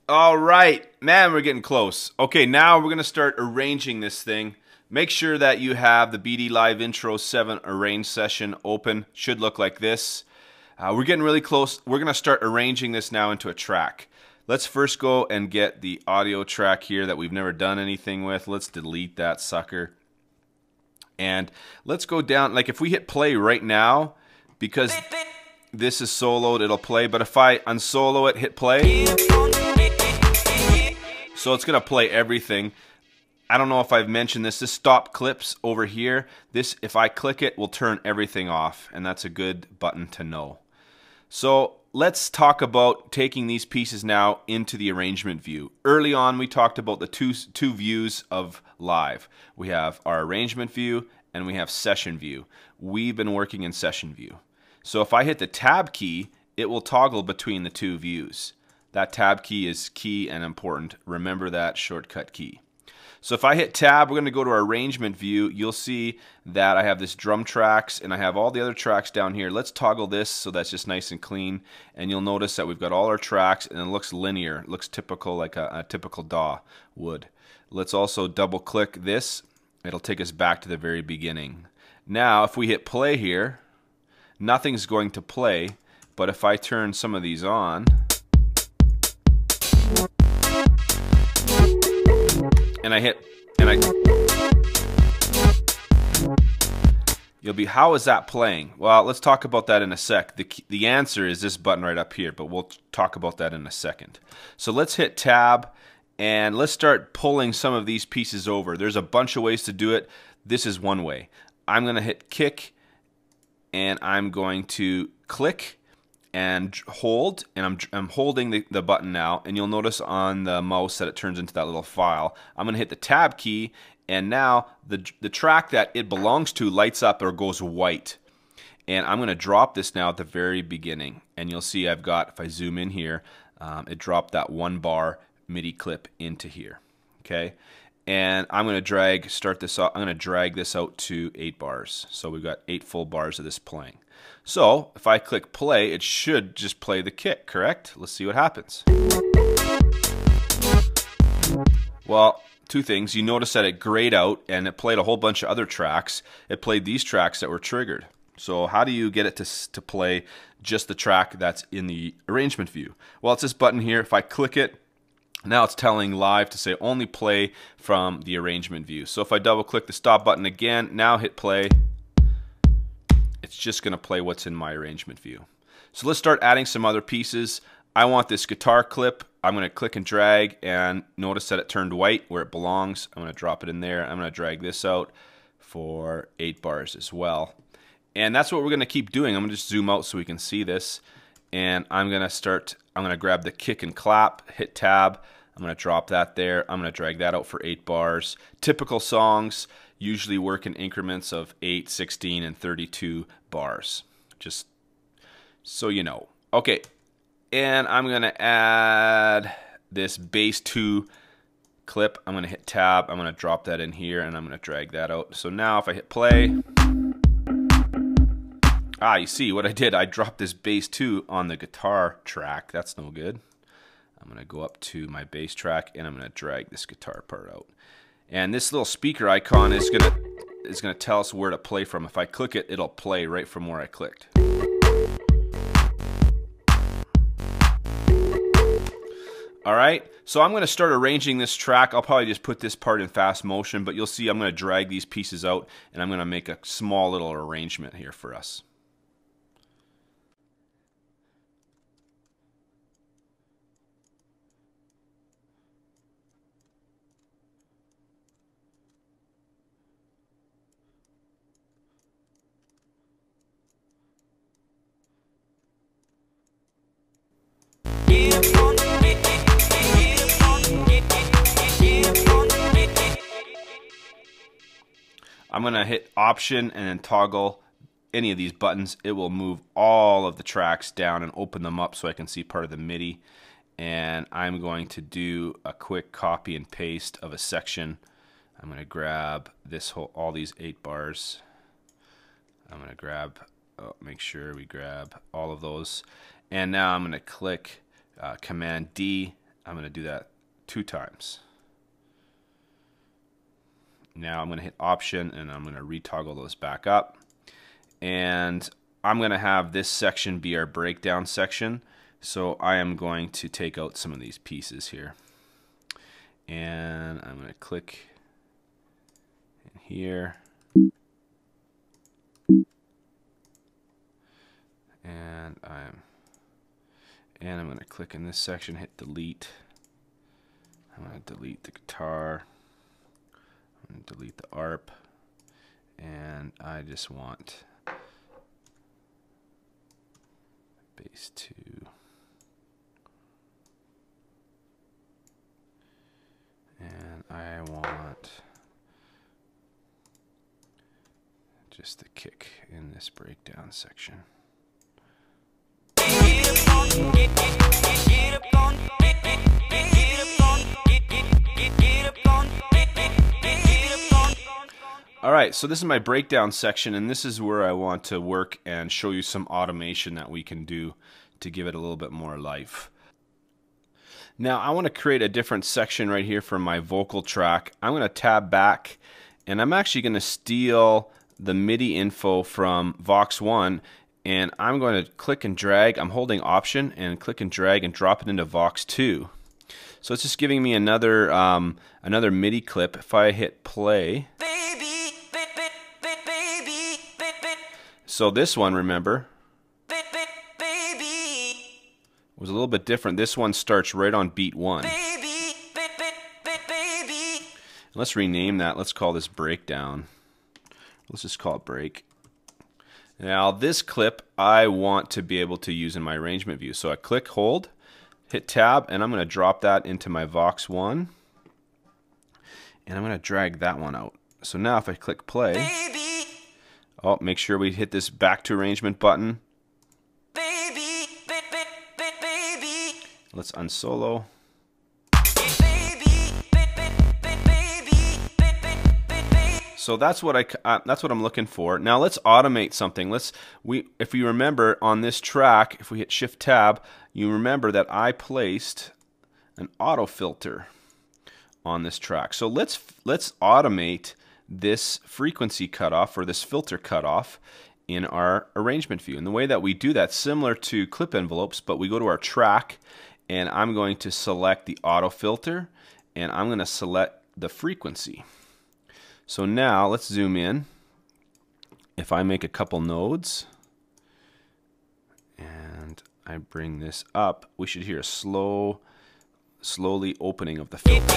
All right, man, we're getting close. Okay, now we're going to start arranging this thing. Make sure that you have the BD Live Intro 7 arrange session open. Should look like this. We're getting really close. We're going to start arranging this now into a track. Let's first go and get the audio track here that we've never done anything with. Let's delete that sucker. And let's go down, like if we hit play right now, because this is soloed, it'll play. But if I unsolo it, hit play. So it's going to play everything. I don't know if I've mentioned this. This stop clips over here. This, if I click it, will turn everything off. And that's a good button to know. So let's talk about taking these pieces now into the arrangement view. Early on, we talked about the two views of live. We have our arrangement view and we have session view. We've been working in session view. So if I hit the tab key, it will toggle between the two views. That tab key is key and important. Remember that shortcut key. So if I hit tab, we're going to go to our arrangement view. You'll see that I have this drum tracks and I have all the other tracks down here. Let's toggle this so that's just nice and clean. And you'll notice that we've got all our tracks and it looks linear. It looks typical, like a typical DAW would. Let's also double click this. It'll take us back to the very beginning. Now if we hit play here, nothing's going to play. But if I turn some of these on, and I hit, you'll be, how is that playing? Well, let's talk about that in a sec. The answer is this button right up here, but we'll talk about that in a second. So let's hit tab and let's start pulling some of these pieces over. There's a bunch of ways to do it. This is one way. I'm going to hit kick and I'm going to click and hold, and I'm holding the button now, and you'll notice on the mouse that it turns into that little file. I'm going to hit the tab key, and now the track that it belongs to lights up or goes white. And I'm going to drop this now at the very beginning, and you'll see I've got, if I zoom in here, it dropped that 1 bar MIDI clip into here. Okay, and I'm going to drag this out to 8 bars. So we've got 8 full bars of this playing. So if I click play, it should just play the kick, correct? Let's see what happens. Well, two things. You notice that it grayed out and it played a whole bunch of other tracks. It played these tracks that were triggered. So how do you get it to play just the track that's in the arrangement view? Well, it's this button here. If I click it, now it's telling live to say only play from the arrangement view. So if I double click the stop button again, now hit play, it's just going to play what's in my arrangement view. So let's start adding some other pieces. I want this guitar clip. I'm going to click and drag and notice that it turned white where it belongs. I'm going to drop it in there. I'm going to drag this out for 8 bars as well. And that's what we're going to keep doing. I'm going to just zoom out so we can see this. And I'm going to grab the kick and clap, hit tab. I'm going to drop that there. I'm going to drag that out for 8 bars. Typical songs usually work in increments of 8, 16, and 32 bars. Just so you know. Okay, and I'm going to add this bass 2 clip. I'm going to hit tab. I'm going to drop that in here, and I'm going to drag that out. So now if I hit play, you see what I did? I dropped this bass 2 on the guitar track. That's no good. I'm going to go up to my bass track, and I'm going to drag this guitar part out. And this little speaker icon is gonna tell us where to play from. If I click it, it'll play right from where I clicked. All right, so I'm gonna start arranging this track. I'll probably just put this part in fast motion, but you'll see I'm gonna drag these pieces out and I'm gonna make a small little arrangement here for us. I'm going to hit option and then toggle any of these buttons. It will move all of the tracks down and open them up so I can see part of the MIDI. And I'm going to do a quick copy and paste of a section. I'm going to grab this all these 8 bars. I'm going to grab, make sure we grab all of those. And now I'm going to click Command D. I'm going to do that 2 times. Now I'm going to hit Option and I'm going to retoggle those back up. And I'm going to have this section be our breakdown section. So I am going to take out some of these pieces here. And I'm going to click in here. And I'm going to click in this section, hit delete. I'm going to delete the guitar. I'm going to delete the ARP. And I just want bass 2. And I want just the kick in this breakdown section. Alright, so this is my breakdown section, and this is where I want to work and show you some automation that we can do to give it a little bit more life. Now I want to create a different section right here for my vocal track. I'm going to tab back, and I'm actually going to steal the MIDI info from Vox 1, and I'm going to click and drag. I'm holding Option and click and drag and drop it into Vox 2. So it's just giving me another another MIDI clip. If I hit play, so this one, remember, was a little bit different. This one starts right on beat 1. Let's rename that. Let's call this breakdown. Let's just call it break. Now this clip I want to be able to use in my arrangement view. So I click, hold, hit tab, and I'm going to drop that into my Vox 1. And I'm going to drag that one out. So now if I click play, oh, make sure we hit this back to arrangement button. Let's unsolo. So that's what I'm looking for. Now let's automate something. If you remember on this track, if we hit Shift Tab, you remember that I placed an auto filter on this track. So let's automate this frequency cutoff or this filter cutoff in our arrangement view. And the way that we do that, similar to clip envelopes, but we go to our track, and I'm going to select the auto filter, and I'm going to select the frequency. So now let's zoom in. If I make a couple nodes and I bring this up, we should hear a slowly opening of the filter.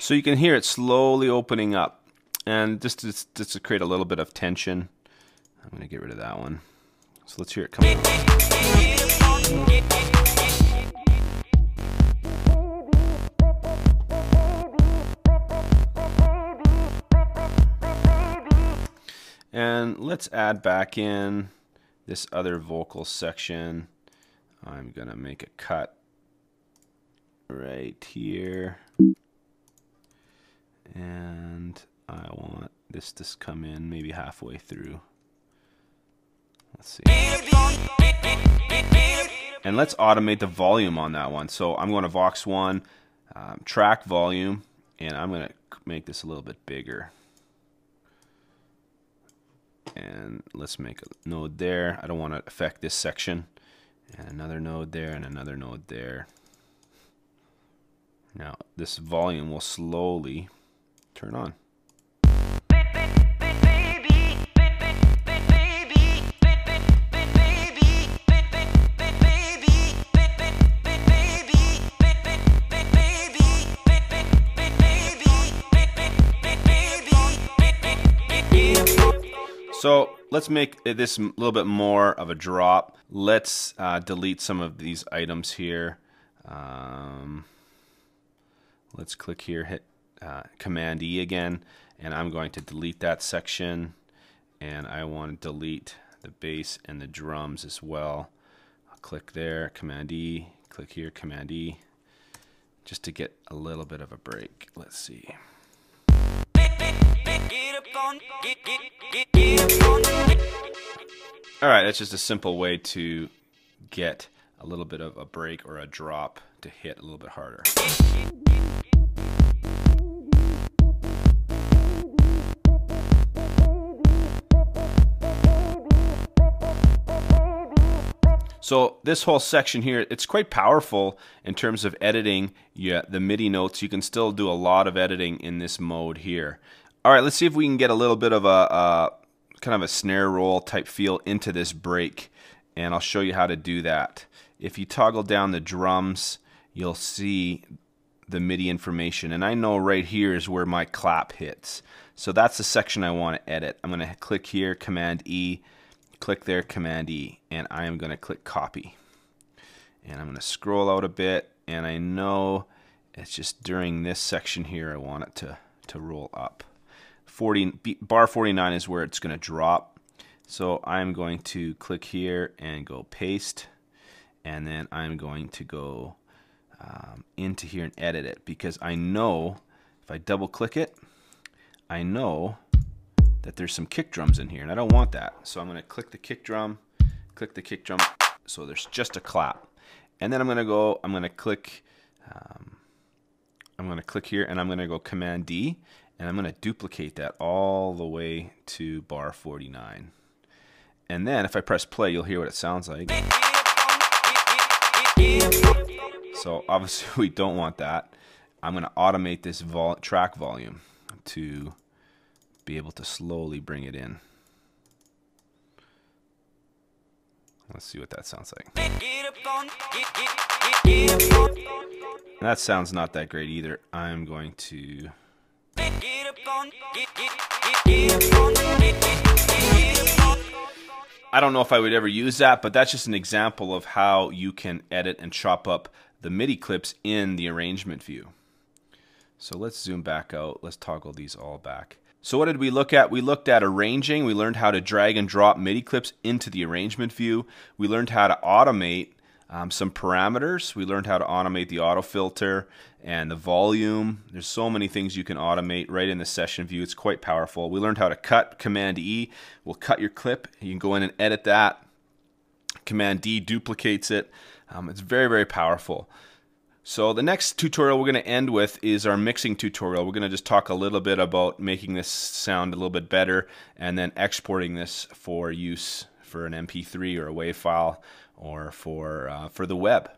So you can hear it slowly opening up, and just to create a little bit of tension, I'm going to get rid of that one. So let's hear it come on. And let's add back in this other vocal section. I'm going to make a cut right here. And I want this to come in maybe halfway through. Let's see. And let's automate the volume on that one. So I'm going to Vox 1, track volume, and I'm going to make this a little bit bigger. And let's make a node there. I don't want to affect this section. And another node there, and another node there. Now this volume will slowly turn on. So let's make this a little bit more of a drop. Let's delete some of these items here. Let's click here, hit Command E again, and I'm going to delete that section, and I want to delete the bass and the drums as well. I'll click there, Command E, click here, Command E, just to get a little bit of a break. Let's see. Alright, that's just a simple way to get a little bit of a break or a drop to hit a little bit harder. So this whole section here, it's quite powerful in terms of editing the MIDI notes. You can still do a lot of editing in this mode here. All right, let's see if we can get a little bit of a kind of a snare roll type feel into this break, and I'll show you how to do that. If you toggle down the drums, you'll see the MIDI information, and I know right here is where my clap hits. So that's the section I want to edit. I'm going to click here, Command E, click there, Command E, and I am going to click copy. And I'm going to scroll out a bit, and I know it's just during this section here I want it to roll up. Bar 49 is where it's going to drop. So I'm going to click here and go paste, and then I'm going to go into here and edit it, because I know if I double click it, I know that there's some kick drums in here, and I don't want that. So I'm going to click the kick drum, so there's just a clap. And then I'm going to click here, and I'm going to go Command D, and I'm going to duplicate that all the way to bar 49. And then if I press play, you'll hear what it sounds like. So obviously we don't want that. I'm going to automate this track volume to be able to slowly bring it in. Let's see what that sounds like. And that sounds not that great either. I'm going to I don't know if I would ever use that, but that's just an example of how you can edit and chop up the MIDI clips in the arrangement view. So let's zoom back out. Let's toggle these all back. So what did we look at? We looked at arranging. We learned how to drag and drop MIDI clips into the arrangement view. We learned how to automate some parameters. We learned how to automate the auto filter and the volume. There's so many things you can automate right in the session view. It's quite powerful. We learned how to cut. Command E will cut your clip. You can go in and edit that. Command D duplicates it. It's very, very powerful. So the next tutorial we're going to end with is our mixing tutorial. We're going to just talk a little bit about making this sound a little bit better and then exporting this for use for an MP3 or a WAV file or for the web.